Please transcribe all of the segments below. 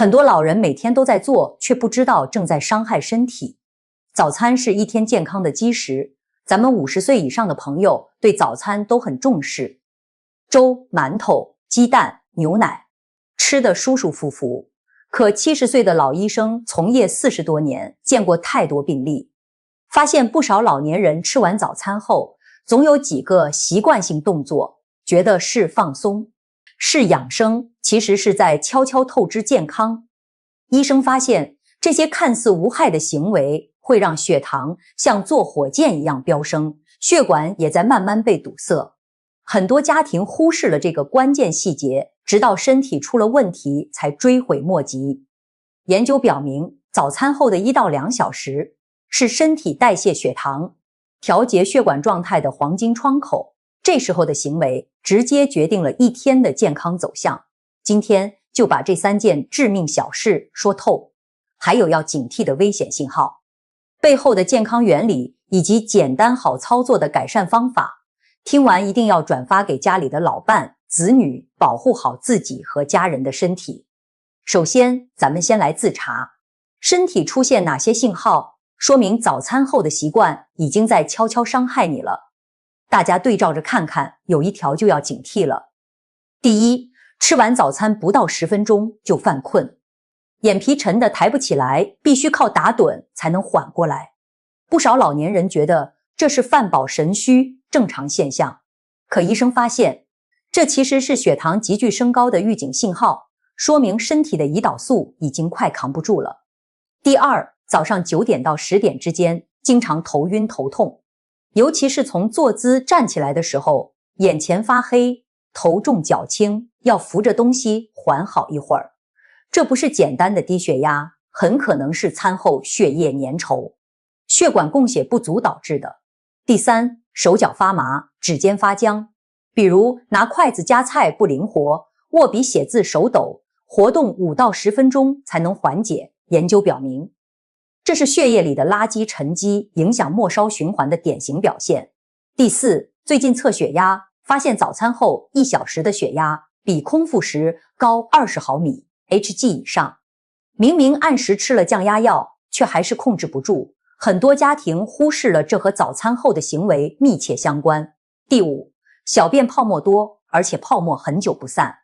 很多老人每天都在做，却不知道正在伤害身体。早餐是一天健康的基石，咱们50岁以上的朋友对早餐都很重视。粥、馒头、鸡蛋、牛奶，吃得舒舒服服。可70岁的老医生从业40多年，见过太多病例，发现不少老年人吃完早餐后，总有几个习惯性动作，觉得是放松，是养生，其实是在悄悄透支健康。医生发现，这些看似无害的行为会让血糖像坐火箭一样飙升，血管也在慢慢被堵塞。很多家庭忽视了这个关键细节，直到身体出了问题才追悔莫及。研究表明，早餐后的1到2小时是身体代谢血糖、调节血管状态的黄金窗口，这时候的行为直接决定了一天的健康走向。今天就把这3件致命小事说透，还有要警惕的危险信号，背后的健康原理以及简单好操作的改善方法。听完一定要转发给家里的老伴、子女，保护好自己和家人的身体。首先，咱们先来自查，身体出现哪些信号，说明早餐后的习惯已经在悄悄伤害你了。大家对照着看看，有一条就要警惕了。第一，吃完早餐不到10分钟就犯困，眼皮沉得抬不起来，必须靠打盹才能缓过来。不少老年人觉得这是饭饱神虚，正常现象。可医生发现，这其实是血糖急剧升高的预警信号，说明身体的胰岛素已经快扛不住了。第二，早上9点到10点之间，经常头晕头痛，尤其是从坐姿站起来的时候，眼前发黑，头重脚轻，要扶着东西缓好一会儿。这不是简单的低血压，很可能是餐后血液粘稠，血管供血不足导致的。第三，手脚发麻，指尖发僵，比如拿筷子夹菜不灵活，握笔写字手抖，活动5到10分钟才能缓解。研究表明，这是血液里的垃圾沉积，影响末梢循环的典型表现。第四，最近测血压，发现早餐后1小时的血压比空腹时高20毫米 Hg 以上。明明按时吃了降压药，却还是控制不住。很多家庭忽视了这和早餐后的行为密切相关。第五，小便泡沫多，而且泡沫很久不散，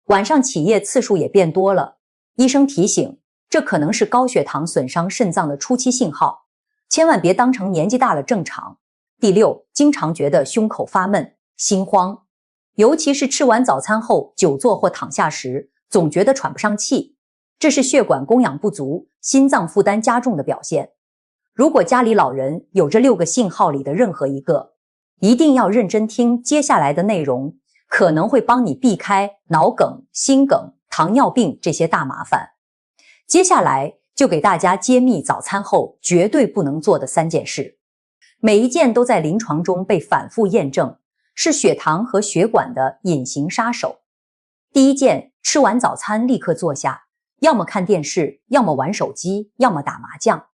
晚上起夜次数也变多了。医生提醒，这可能是高血糖损伤肾脏的初期信号，千万别当成年纪大了正常。第六，经常觉得胸口发闷、心慌，尤其是吃完早餐后久坐或躺下时，总觉得喘不上气，这是血管供氧不足、心脏负担加重的表现。如果家里老人有这6个信号里的任何一个，一定要认真听接下来的内容，可能会帮你避开脑梗、心梗、糖尿病这些大麻烦。接下来就给大家揭秘早餐后绝对不能做的3件事，每一件都在临床中被反复验证，是血糖和血管的隐形杀手。第一件，吃完早餐立刻坐下，要么看电视，要么玩手机，要么打麻将，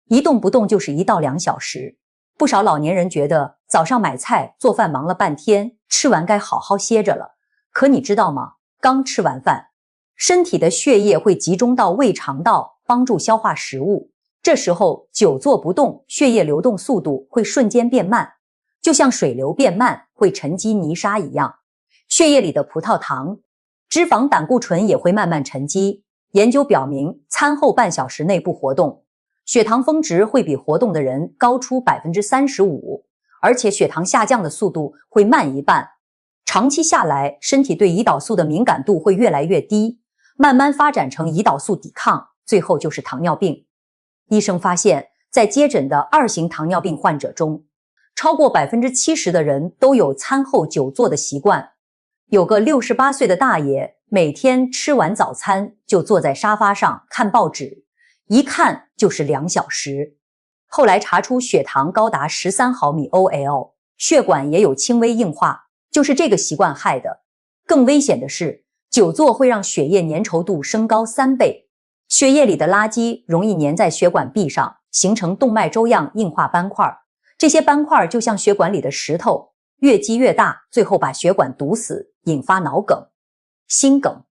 一动不动就是1到2小时。不少老年人觉得早上买菜做饭忙了半天，吃完该好好歇着了。可你知道吗？刚吃完饭，身体的血液会集中到胃肠道，帮助消化食物。这时候久坐不动，血液流动速度会瞬间变慢，就像水流变慢会沉积泥沙一样。血液里的葡萄糖、脂肪、胆固醇也会慢慢沉积。研究表明，餐后半小时内不活动，血糖峰值会比活动的人高出 35%， 而且血糖下降的速度会慢一半。长期下来，身体对胰岛素的敏感度会越来越低，慢慢发展成胰岛素抵抗，最后就是糖尿病。医生发现，在接诊的2型糖尿病患者中，超过 70% 的人都有餐后久坐的习惯。有个68岁的大爷，每天吃完早餐就坐在沙发上看报纸，一看就是2小时。后来查出血糖高达13毫米 OL， 血管也有轻微硬化，就是这个习惯害的。更危险的是，久坐会让血液粘稠度升高3倍，血液里的垃圾容易粘在血管壁上，形成动脉粥样硬化斑块。这些斑块就像血管里的石头，越积越大，最后把血管堵死，引发脑梗、心梗。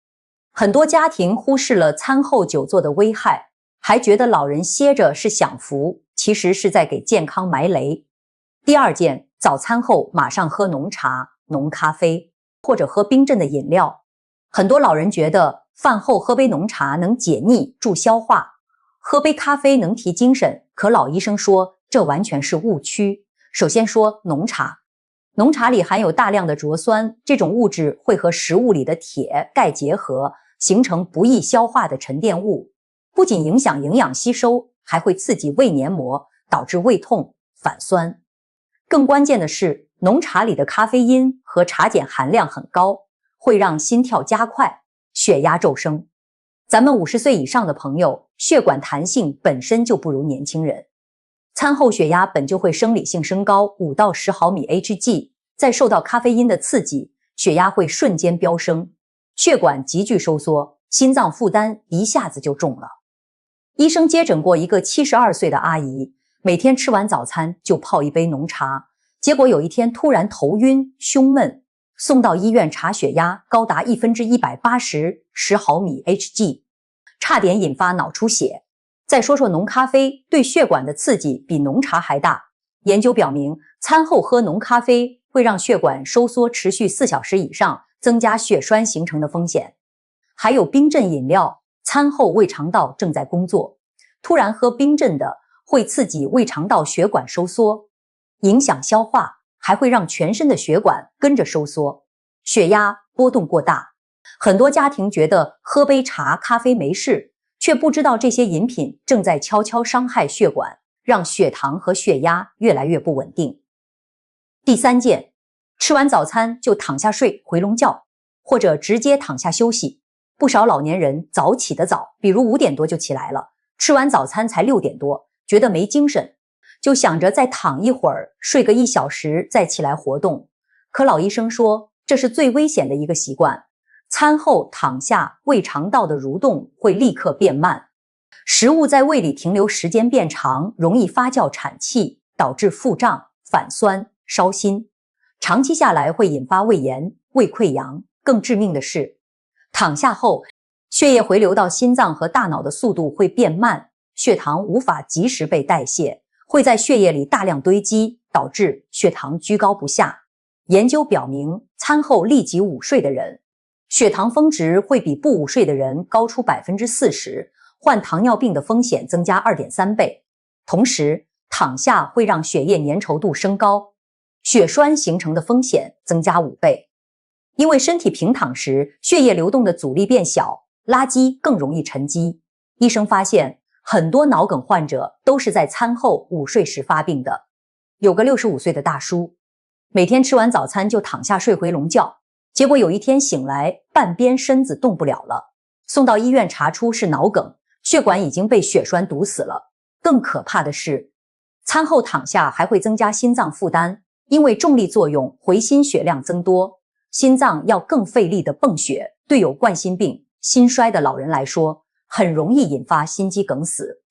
很多家庭忽视了餐后久坐的危害，还觉得老人歇着是享福，其实是在给健康埋雷。第二件，早餐后马上喝浓茶、浓咖啡，或者喝冰镇的饮料。很多老人觉得饭后喝杯浓茶能解腻、助消化，喝杯咖啡能提精神，可老医生说这完全是误区。首先说浓茶，浓茶里含有大量的浊酸，这种物质会和食物里的铁、钙结合，形成不易消化的沉淀物，不仅影响营养吸收，还会刺激胃黏膜，导致胃痛、反酸。更关键的是，浓茶里的咖啡因和茶碱含量很高，会让心跳加快、血压骤升。咱们50岁以上的朋友，血管弹性本身就不如年轻人，餐后血压本就会生理性升高5到10毫米 Hg， 再受到咖啡因的刺激，血压会瞬间飙升，血管急剧收缩，心脏负担一下子就重了。医生接诊过一个72岁的阿姨，每天吃完早餐就泡一杯浓茶，结果有一天突然头晕、胸闷，送到医院查血压高达1/180 10毫米 Hg， 差点引发脑出血。再说说浓咖啡对血管的刺激比浓茶还大，研究表明，餐后喝浓咖啡会让血管收缩持续4小时以上，增加血栓形成的风险。还有冰镇饮料，餐后胃肠道正在工作，突然喝冰镇的会刺激胃肠道血管收缩，影响消化，还会让全身的血管跟着收缩，血压波动过大。很多家庭觉得喝杯茶、咖啡没事，却不知道这些饮品正在悄悄伤害血管，让血糖和血压越来越不稳定。第三件，吃完早餐就躺下睡回笼觉，或者直接躺下休息。不少老年人早起得早，比如5点多就起来了，吃完早餐才6点多，觉得没精神，就想着再躺一会儿，睡个1小时再起来活动。可老医生说，这是最危险的一个习惯。餐后躺下，胃肠道的蠕动会立刻变慢，食物在胃里停留时间变长，容易发酵产气，导致腹胀、反酸、烧心。长期下来会引发胃炎、胃溃疡。更致命的是，躺下后，血液回流到心脏和大脑的速度会变慢，血糖无法及时被代谢，会在血液里大量堆积，导致血糖居高不下。研究表明，餐后立即午睡的人，血糖峰值会比不午睡的人高出 40%， 患糖尿病的风险增加 2.3 倍。同时，躺下会让血液粘稠度升高，血栓形成的风险增加5倍。因为身体平躺时，血液流动的阻力变小，垃圾更容易沉积。医生发现，很多脑梗患者都是在餐后午睡时发病的。有个65岁的大叔，每天吃完早餐就躺下睡回笼觉，结果有一天醒来，半边身子动不了了，送到医院查出是脑梗，血管已经被血栓堵死了。更可怕的是，餐后躺下还会增加心脏负担，因为重力作用，回心血量增多，心脏要更费力的泵血，对有冠心病、心衰的老人来说，很容易引发心肌梗死。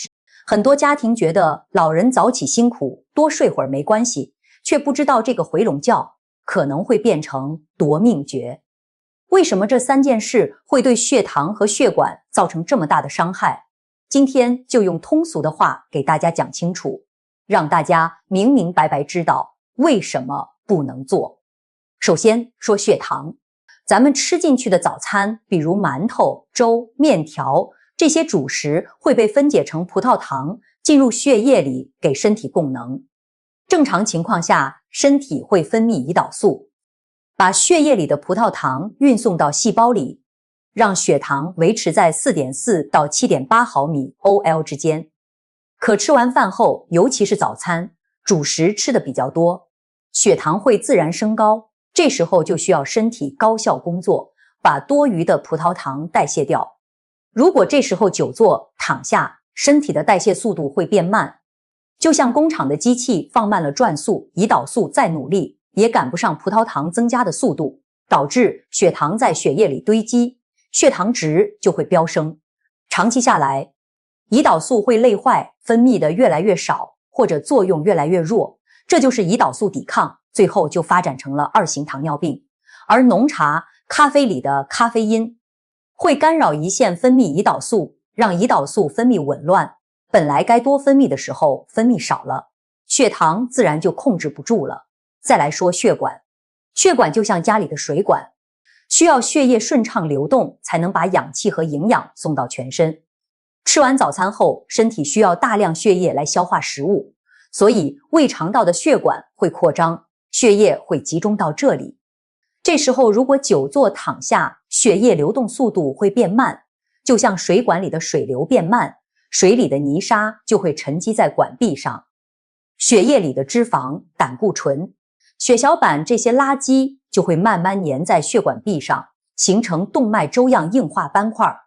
很多家庭觉得老人早起辛苦，多睡会儿没关系，却不知道这个回笼觉可能会变成夺命诀。为什么这3件事会对血糖和血管造成这么大的伤害？今天就用通俗的话给大家讲清楚，让大家明明白白知道为什么不能做。首先说血糖，咱们吃进去的早餐，比如馒头、粥、面条，这些主食会被分解成葡萄糖，进入血液里给身体供能。正常情况下，身体会分泌胰岛素，把血液里的葡萄糖运送到细胞里，让血糖维持在 4.4 到 7.8 毫米 OL 之间。可吃完饭后，尤其是早餐，主食吃的比较多，血糖会自然升高，这时候就需要身体高效工作，把多余的葡萄糖代谢掉。如果这时候久坐躺下，身体的代谢速度会变慢，就像工厂的机器放慢了转速，胰岛素再努力也赶不上葡萄糖增加的速度，导致血糖在血液里堆积，血糖值就会飙升。长期下来，胰岛素会累坏，分泌的越来越少，或者作用越来越弱，这就是胰岛素抵抗，最后就发展成了2型糖尿病。而浓茶、咖啡里的咖啡因会干扰胰腺分泌胰岛素，让胰岛素分泌紊乱，本来该多分泌的时候分泌少了，血糖自然就控制不住了。再来说血管，血管就像家里的水管，需要血液顺畅流动，才能把氧气和营养送到全身。吃完早餐后，身体需要大量血液来消化食物，所以胃肠道的血管会扩张，血液会集中到这里。这时候如果久坐躺下，血液流动速度会变慢，就像水管里的水流变慢，水里的泥沙就会沉积在管壁上。血液里的脂肪、胆固醇、血小板这些垃圾就会慢慢粘在血管壁上，形成动脉粥样硬化斑块。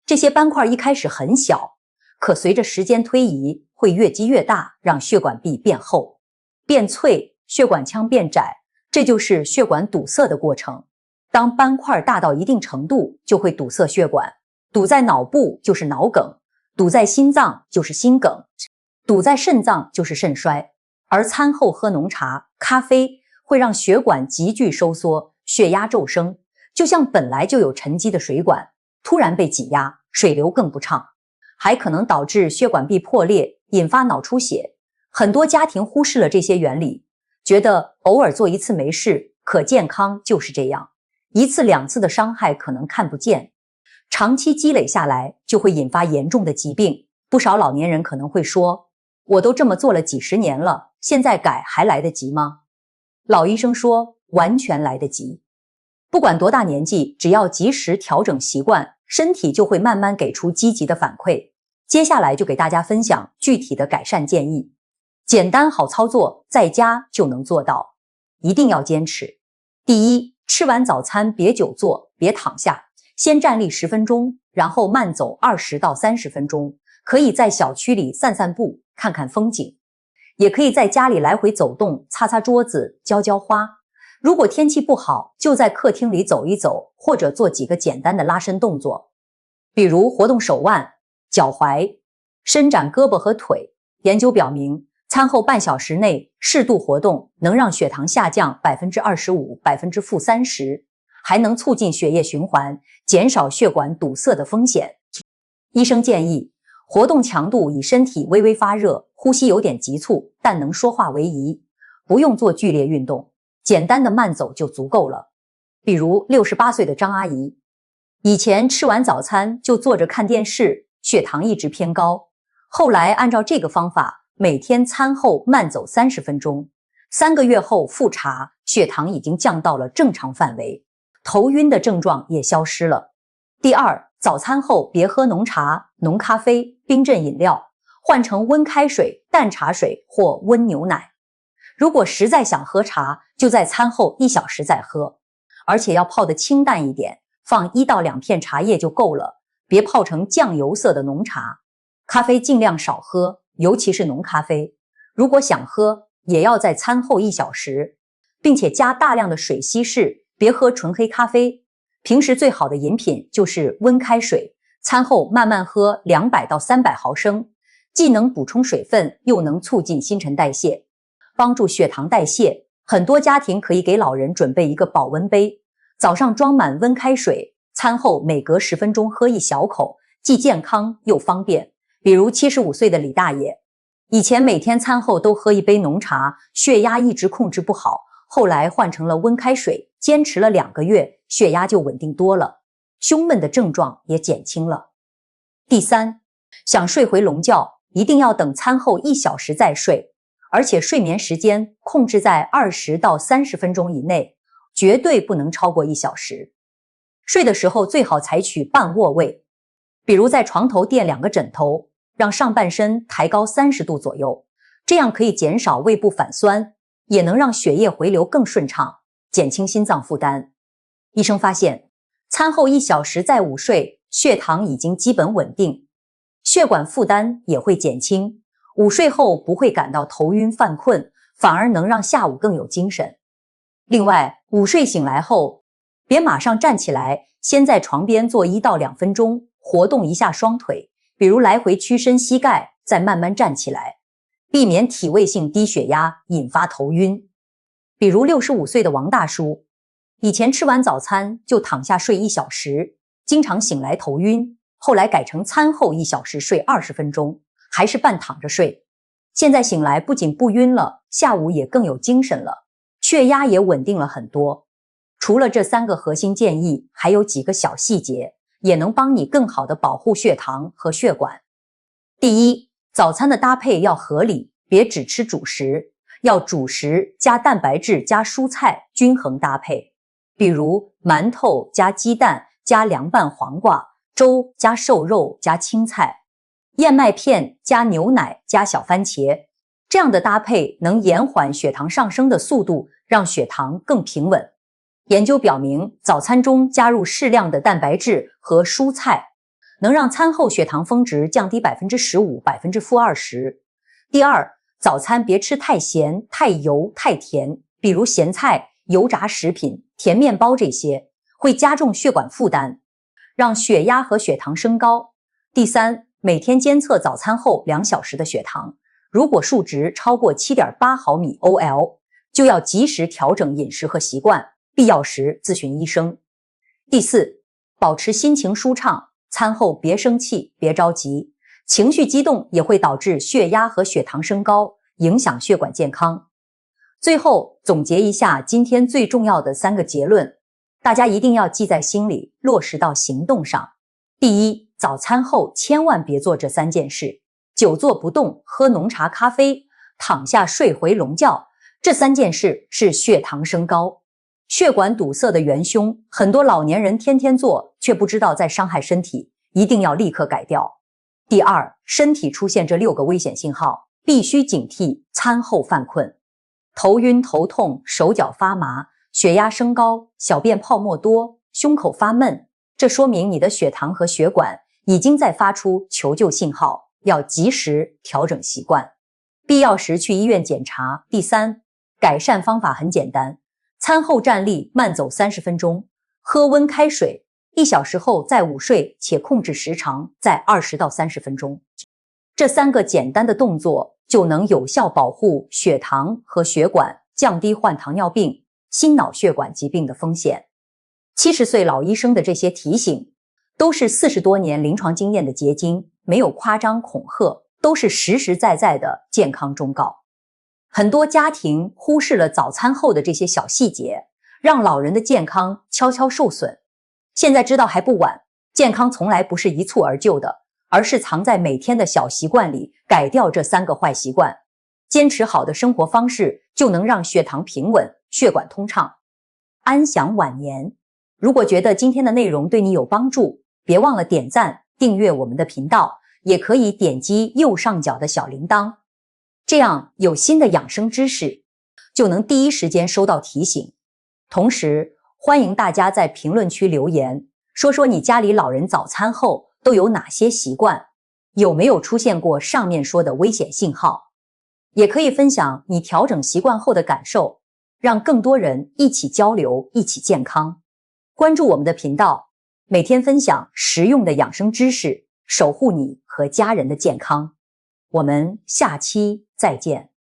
这些斑块一开始很小，可随着时间推移会越积越大，让血管壁变厚、变脆，血管腔变窄，这就是血管堵塞的过程。当斑块大到一定程度，就会堵塞血管，堵在脑部就是脑梗，堵在心脏就是心梗，堵在肾脏就是肾衰。而餐后喝浓茶、咖啡会让血管急剧收缩，血压骤升，就像本来就有沉积的水管突然被挤压，水流更不畅，还可能导致血管壁破裂，引发脑出血。很多家庭忽视了这些原理，觉得偶尔做一次没事，可健康就是这样，一次两次的伤害可能看不见，长期积累下来就会引发严重的疾病。不少老年人可能会说，我都这么做了几十年了，现在改还来得及吗？老医生说，完全来得及。不管多大年纪，只要及时调整习惯，身体就会慢慢给出积极的反馈。接下来就给大家分享具体的改善建议，简单好操作，在家就能做到，一定要坚持。第一，吃完早餐别久坐，别躺下，先站立10分钟，然后慢走20到30分钟，可以在小区里散散步，看看风景，也可以在家里来回走动，擦擦桌子，浇浇花。如果天气不好，就在客厅里走一走，或者做几个简单的拉伸动作，比如活动手腕、脚踝，伸展胳膊和腿。研究表明，餐后半小时内适度活动能让血糖下降 25%、-30%， 还能促进血液循环，减少血管堵塞的风险。医生建议，活动强度以身体微微发热、呼吸有点急促但能说话为宜，不用做剧烈运动，简单的慢走就足够了。比如68岁的张阿姨，以前吃完早餐就坐着看电视，血糖一直偏高，后来按照这个方法，每天餐后慢走30分钟，3个月后复查，血糖已经降到了正常范围，头晕的症状也消失了。第二，早餐后别喝浓茶、浓咖啡、冰镇饮料，换成温开水、淡茶水或温牛奶。如果实在想喝茶，就在餐后1小时再喝，而且要泡得清淡一点，放1到2片茶叶就够了，别泡成酱油色的浓茶。咖啡尽量少喝，尤其是浓咖啡。如果想喝，也要在餐后1小时，并且加大量的水稀释，别喝纯黑咖啡。平时最好的饮品就是温开水，餐后慢慢喝200到300毫升，既能补充水分，又能促进新陈代谢，帮助血糖代谢。很多家庭可以给老人准备一个保温杯，早上装满温开水，餐后每隔10分钟喝1小口，既健康又方便。比如75岁的李大爷，以前每天餐后都喝一杯浓茶，血压一直控制不好，后来换成了温开水，坚持了2个月，血压就稳定多了，胸闷的症状也减轻了。第三，想睡回笼觉，一定要等餐后1小时再睡，而且睡眠时间控制在20到30分钟以内，绝对不能超过1小时。睡的时候最好采取半卧位，比如在床头垫2个枕头，让上半身抬高30度左右，这样可以减少胃部反酸，也能让血液回流更顺畅，减轻心脏负担。医生发现，餐后1小时再午睡，血糖已经基本稳定，血管负担也会减轻，午睡后不会感到头晕犯困，反而能让下午更有精神。另外，午睡醒来后，别马上站起来，先在床边坐1到2分钟，活动一下双腿，比如来回屈伸膝盖，再慢慢站起来，避免体位性低血压引发头晕。比如65岁的王大叔，以前吃完早餐就躺下睡1小时，经常醒来头晕，后来改成餐后1小时睡20分钟，还是半躺着睡。现在醒来不仅不晕了，下午也更有精神了，血压也稳定了很多。除了这3个核心建议，还有几个小细节，也能帮你更好地保护血糖和血管。第一，早餐的搭配要合理，别只吃主食，要主食加蛋白质加蔬菜均衡搭配。比如馒头加鸡蛋加凉拌黄瓜，粥加瘦肉加青菜，燕麦片加牛奶加小番茄，这样的搭配能延缓血糖上升的速度，让血糖更平稳。研究表明，早餐中加入适量的蛋白质和蔬菜，能让餐后血糖峰值降低15%、-20%。第二，早餐别吃太咸、太油、太甜，比如咸菜、油炸食品、甜面包这些，会加重血管负担，让血压和血糖升高。第三，每天监测早餐后2小时的血糖，如果数值超过 7.8 毫米 OL， 就要及时调整饮食和习惯，必要时咨询医生。第四，保持心情舒畅，餐后别生气，别着急，情绪激动也会导致血压和血糖升高，影响血管健康。最后总结一下今天最重要的3个结论，大家一定要记在心里，落实到行动上。第一，早餐后千万别做这3件事：久坐不动、喝浓茶咖啡、躺下睡回笼觉，这3件事是血糖升高。血管堵塞的元凶，很多老年人天天做，却不知道在伤害身体，一定要立刻改掉。第二，身体出现这6个危险信号，必须警惕餐后犯困。头晕头痛、手脚发麻、血压升高、小便泡沫多、胸口发闷，这说明你的血糖和血管已经在发出求救信号，要及时调整习惯，必要时去医院检查。第三，改善方法很简单，餐后站立慢走30分钟，喝温开水，1小时后再午睡，且控制时长在20到30分钟。这3个简单的动作就能有效保护血糖和血管，降低患糖尿病、心脑血管疾病的风险。70岁老医生的这些提醒，都是40多年临床经验的结晶，没有夸张恐吓，都是实实在在的健康忠告。很多家庭忽视了早餐后的这些小细节，让老人的健康悄悄受损。现在知道还不晚，健康从来不是一蹴而就的，而是藏在每天的小习惯里，改掉这3个坏习惯，坚持好的生活方式，就能让血糖平稳，血管通畅，安享晚年。如果觉得今天的内容对你有帮助，别忘了点赞、订阅我们的频道，也可以点击右上角的小铃铛，这样有新的养生知识，就能第一时间收到提醒。同时，欢迎大家在评论区留言，说说你家里老人早餐后都有哪些习惯，有没有出现过上面说的危险信号？也可以分享你调整习惯后的感受，让更多人一起交流，一起健康。关注我们的频道，每天分享实用的养生知识，守护你和家人的健康。我们下期再见。